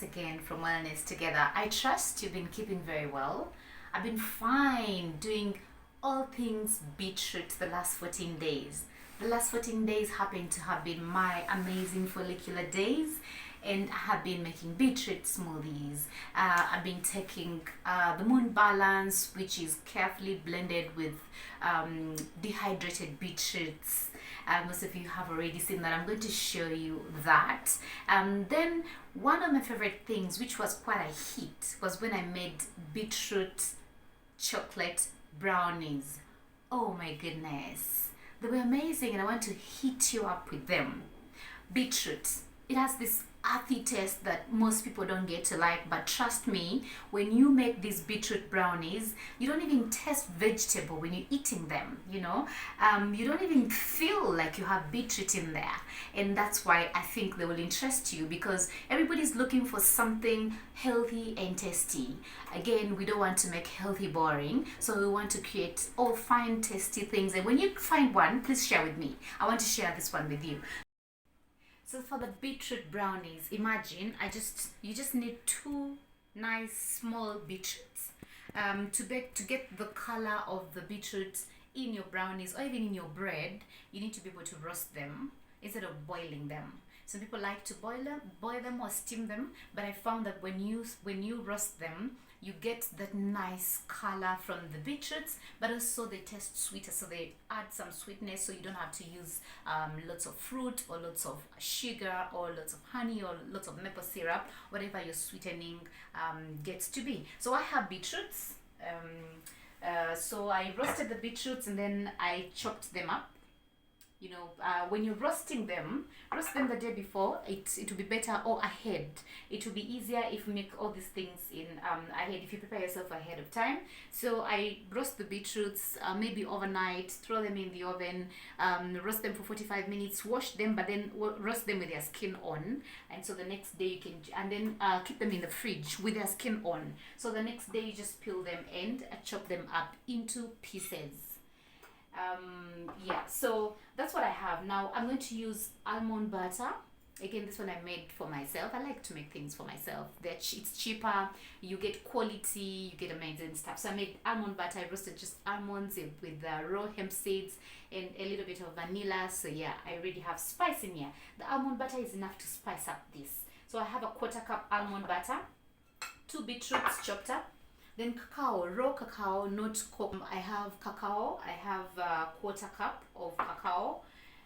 again from Wellness Together. I trust you've been keeping very well. I've been fine doing all things beetroot the last 14 days. The last 14 days happen to have been my amazing follicular days, and I have been making beetroot smoothies. I've been taking the moon balance, which is carefully blended with dehydrated beetroots. Most of you have already seen that. I'm going to show you that. Then one of my favorite things, which was quite a hit, was when I made beetroot chocolate brownies. Oh my goodness, they were amazing, and I want to hit you up with them. Beetroot, it has this earthy taste that most people don't get to like, but trust me, when you make these beetroot brownies, you don't even taste vegetable when you're eating them. You don't even feel like you have beetroot in there, and that's why I think they will interest you, because everybody's looking for something healthy and tasty. Again, we don't want to make healthy boring, so we want to create all fine tasty things. And when you find one, please share with me. I want to share this one with you. So for the beetroot brownies, imagine you just need two nice small beetroots. To get the color of the beetroot in your brownies or even in your bread, you need to be able to roast them instead of boiling them. Some people like to boil them or steam them, but I found that when you roast them, you get that nice color from the beetroots, but also they taste sweeter, so they add some sweetness, so you don't have to use lots of fruit or lots of sugar or lots of honey or lots of maple syrup, whatever your sweetening gets to be. So I have beetroots, so I roasted the beetroots and then I chopped them up. When you're roasting them, roast them the day before. It will be better, or ahead. It will be easier if you make all these things in ahead, if you prepare yourself ahead of time. So I roast the beetroots maybe overnight, throw them in the oven, roast them for 45 minutes, wash them, but then roast them with their skin on. And so the next day you can, and then keep them in the fridge with their skin on. So the next day you just peel them and chop them up into pieces. So that's what I have. Now I'm going to use almond butter. Again, this one I made for myself. I like to make things for myself. It's cheaper, you get quality, you get amazing stuff. So I made almond butter. I roasted just almonds with raw hemp seeds and a little bit of vanilla. So yeah, I already have spice in here. The almond butter is enough to spice up this. So I have a 1/4 cup almond butter, 2 beetroots chopped up, then cacao, raw cacao, not cooked. I have cacao. I have a 1/4 cup of cacao.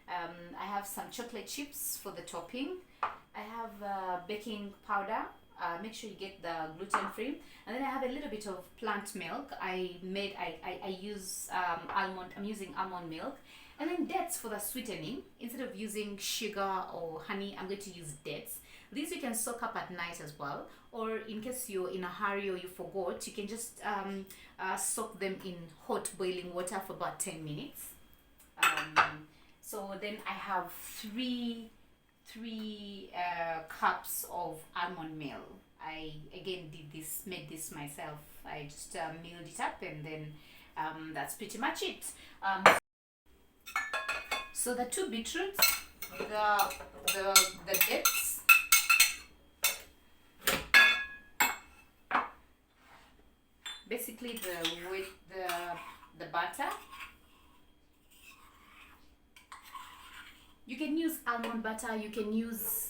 I have some chocolate chips for the topping. I have baking powder. Make sure you get the gluten-free. And then I have a little bit of plant milk. I use almond. I'm using almond milk. And then dates for the sweetening. Instead of using sugar or honey, I'm going to use dates. These you can soak up at night as well, or in case you're in a hurry or you forgot, you can just soak them in hot boiling water for about 10 minutes. So then I have three cups of almond meal. I again made this myself. I just milled it up, and then that's pretty much it. So the 2 beetroots, the dates, basically the butter. You can use almond butter, you can use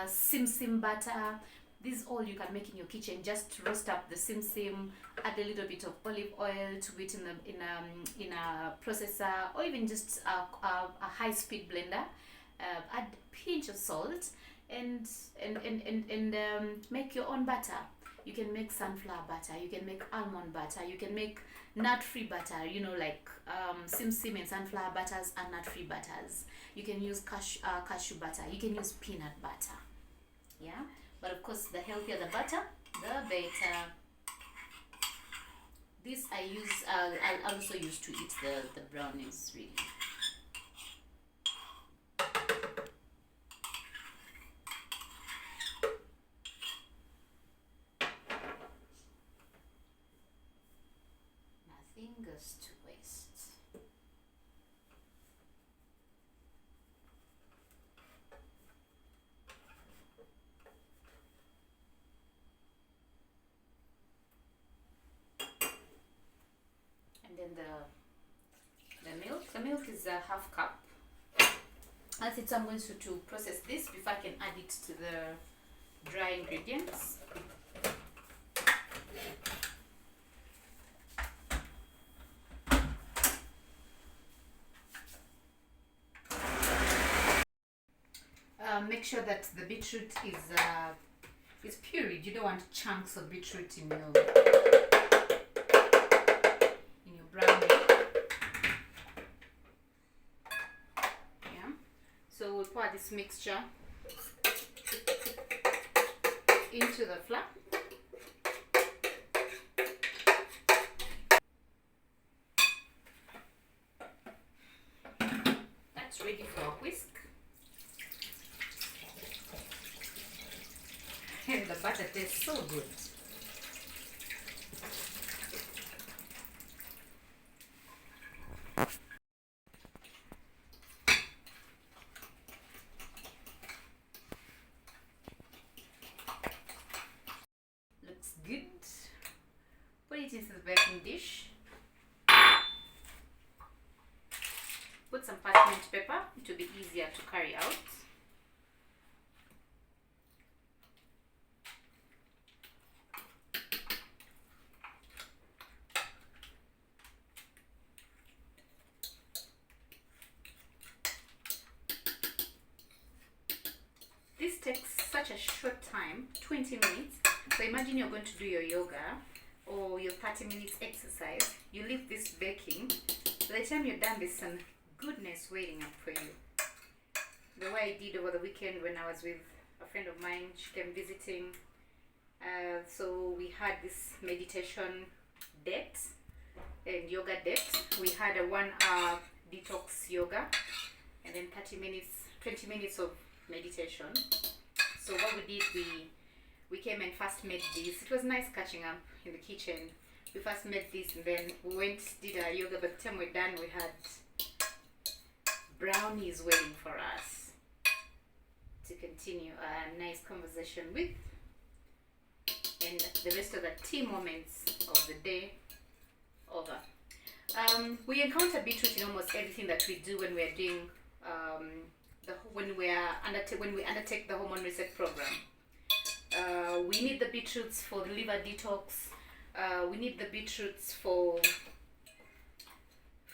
sim butter. This is all you can make in your kitchen. Just roast up the sim, add a little bit of olive oil to it in a processor, or even just a high-speed blender. Add a pinch of salt and make your own butter. You can make sunflower butter, you can make almond butter, you can make nut-free butter, like sim and sunflower butters are nut-free butters. You can use cashew butter, you can use peanut butter. Yeah, but of course the healthier the butter, the better. This I also use to eat the brownies, really. Goes to waste. the milk. The milk is a half cup. That's it. So I'm going to process this before I can add it to the dry ingredients. Make sure that the beetroot is pureed. You don't want chunks of beetroot in your brownie. Yeah. So we'll pour this mixture into the flour. That's ready for a whisk. And the butter tastes so good. Looks good. Put it into the baking dish. Put some parchment paper. It will be easier to carry out. This takes such a short time, 20 minutes. So imagine you're going to do your yoga or your 30 minutes exercise. You leave this baking. By the time you're done, there's some goodness waiting up for you. The way I did over the weekend when I was with a friend of mine, she came visiting. So we had this meditation date and yoga date. We had a 1 hour detox yoga and then 30 minutes, 20 minutes of meditation. So what we did, we came and first made this. It was nice catching up in the kitchen. We first made this and then we went, did our yoga. By the time we're done, we had brownies waiting for us to continue a nice conversation with, and the rest of the tea moments of the day over. We encounter beetroot in almost everything that we do when we're doing when we undertake the hormone reset program. We need the beetroots for the liver detox. We need the beetroots for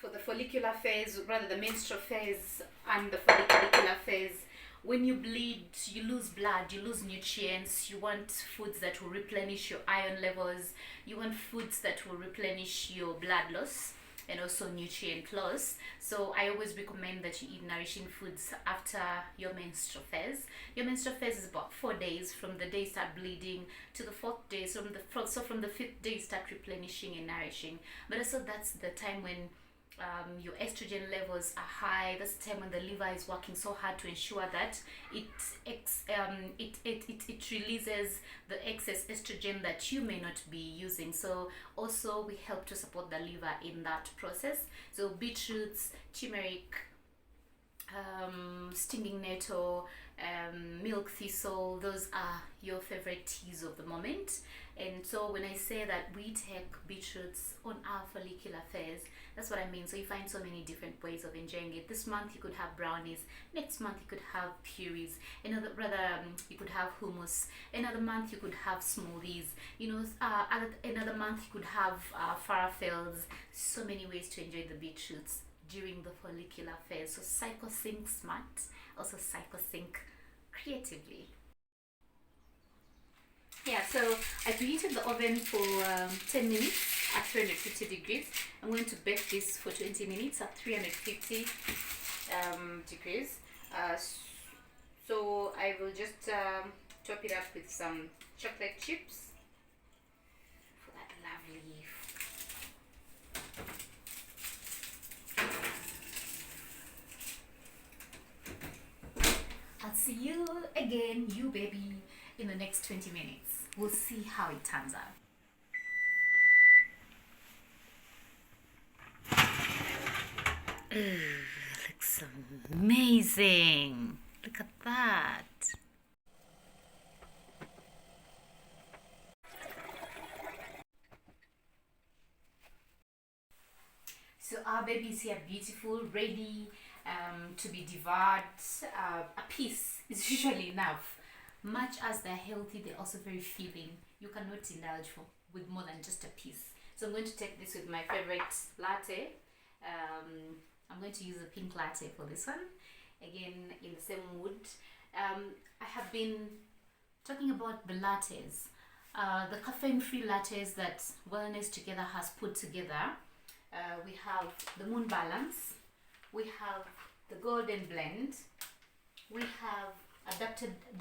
the follicular phase, rather the menstrual phase and the follicular phase. When you bleed, you lose blood, you lose nutrients. You want foods that will replenish your iron levels. You want foods that will replenish your blood loss and also nutrient loss. So I always recommend that you eat nourishing foods after your menstrual phase. Your menstrual phase is about 4 days from the day you start bleeding to the 4th day. So from the 5th day you start replenishing and nourishing. But also that's the time when your estrogen levels are high. That's the time when the liver is working so hard to ensure that it releases the excess estrogen that you may not be using. So also we help to support the liver in that process. So beetroots, turmeric, stinging nettle, milk thistle, those are your favorite teas of the moment. And so when I say that we take beetroots on our follicular phase, that's what I mean. So you find so many different ways of enjoying it. This month you could have brownies, next month you could have purees, you could have hummus, another month you could have smoothies, another month you could have falafels. So many ways to enjoy the beetroots during the follicular phase. So psycho-sync smart, also psycho-sync creatively. Yeah, so I preheated the oven for 10 minutes at 350 degrees. I'm going to bake this for 20 minutes at 350 degrees. So I will just top it up with some chocolate chips for that lovely. I'll see you again, you baby, in the next 20 minutes. We'll see how it turns out. Looks amazing. Look at that. baby is here, beautiful, ready to be devoured. A piece is usually enough. Much as they're healthy, they're also very filling. You cannot indulge with more than just a piece. So I'm going to take this with my favorite latte. I'm going to use a pink latte for this one. Again, in the same mood. I have been talking about the lattes. The caffeine-free lattes that Wellness Together has put together. We have the Moon Balance. We have the Golden Blend. We have the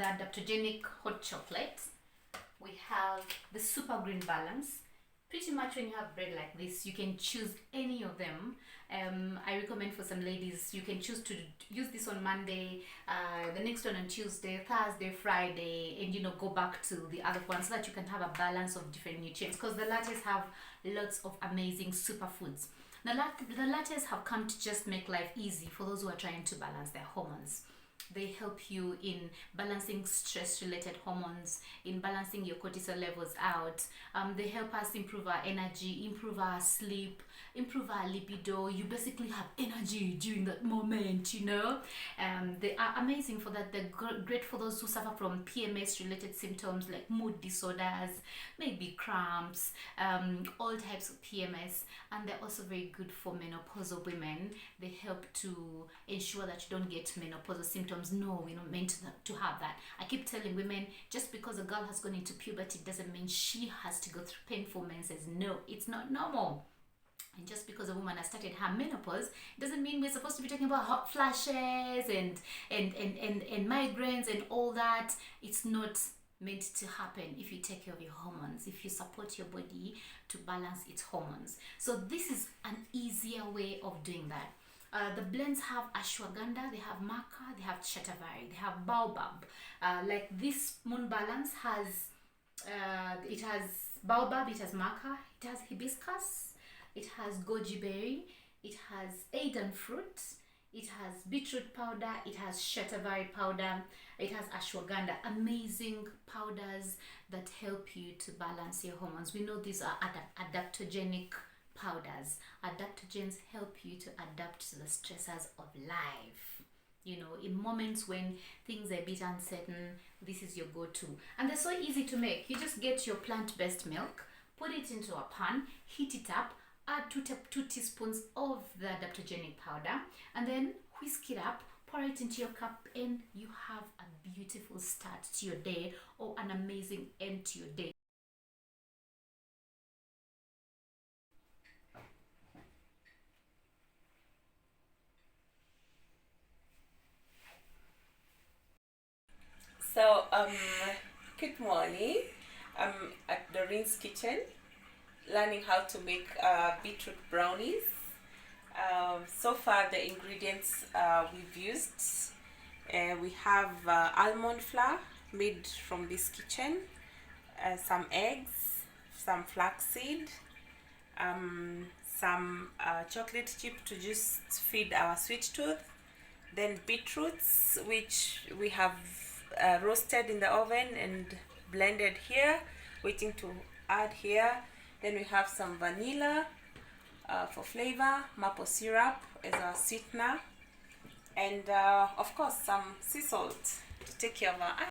adaptogenic hot chocolate. We have the Super Green Balance. Pretty much when you have bread like this, you can choose any of them. I recommend for some ladies, you can choose to use this on Monday, the next one on Tuesday, Thursday, Friday, and go back to the other one so that you can have a balance of different nutrients, because the lattes have lots of amazing superfoods. The lattes have come to just make life easy for those who are trying to balance their hormones. They help you in balancing stress-related hormones, in balancing your cortisol levels out. They help us improve our energy, improve our sleep, improve our libido. You basically have energy during that moment, They are amazing for that. They're great for those who suffer from PMS-related symptoms like mood disorders, maybe cramps, all types of PMS. And they're also very good for menopausal women. They help to ensure that you don't get menopausal symptoms. No, we're not meant to have that. I keep telling women, just because a girl has gone into puberty doesn't mean she has to go through painful menses. No, it's not normal. And just because a woman has started her menopause doesn't mean we're supposed to be talking about hot flashes and migraines and all that. It's not meant to happen if you take care of your hormones, if you support your body to balance its hormones. So this is an easier way of doing that. The blends have ashwagandha, they have maca, they have shatavari, they have baobab. Like this Moon Balance has, it has baobab, it has maca, it has hibiscus, it has goji berry, it has Eden fruit, it has beetroot powder, it has shatavari powder, it has ashwagandha. Amazing powders that help you to balance your hormones. We know these are adaptogenic powders. Adaptogens help you to adapt to the stressors of life. In moments when things are a bit uncertain, this is your go-to. And they're so easy to make. You just get your plant-based milk, put it into a pan, heat it up, add 2 teaspoons of the adaptogenic powder, and then whisk it up, pour it into your cup, and you have a beautiful start to your day or an amazing end to your day. So, good morning. I'm at Doreen's kitchen, learning how to make beetroot brownies. So far, the ingredients we've used, we have almond flour made from this kitchen, some eggs, some flaxseed, some chocolate chip to just feed our sweet tooth, then beetroots, which we have roasted in the oven and blended here, waiting to add here. Then we have some vanilla for flavor, maple syrup as a sweetener, and of course some sea salt to take care of our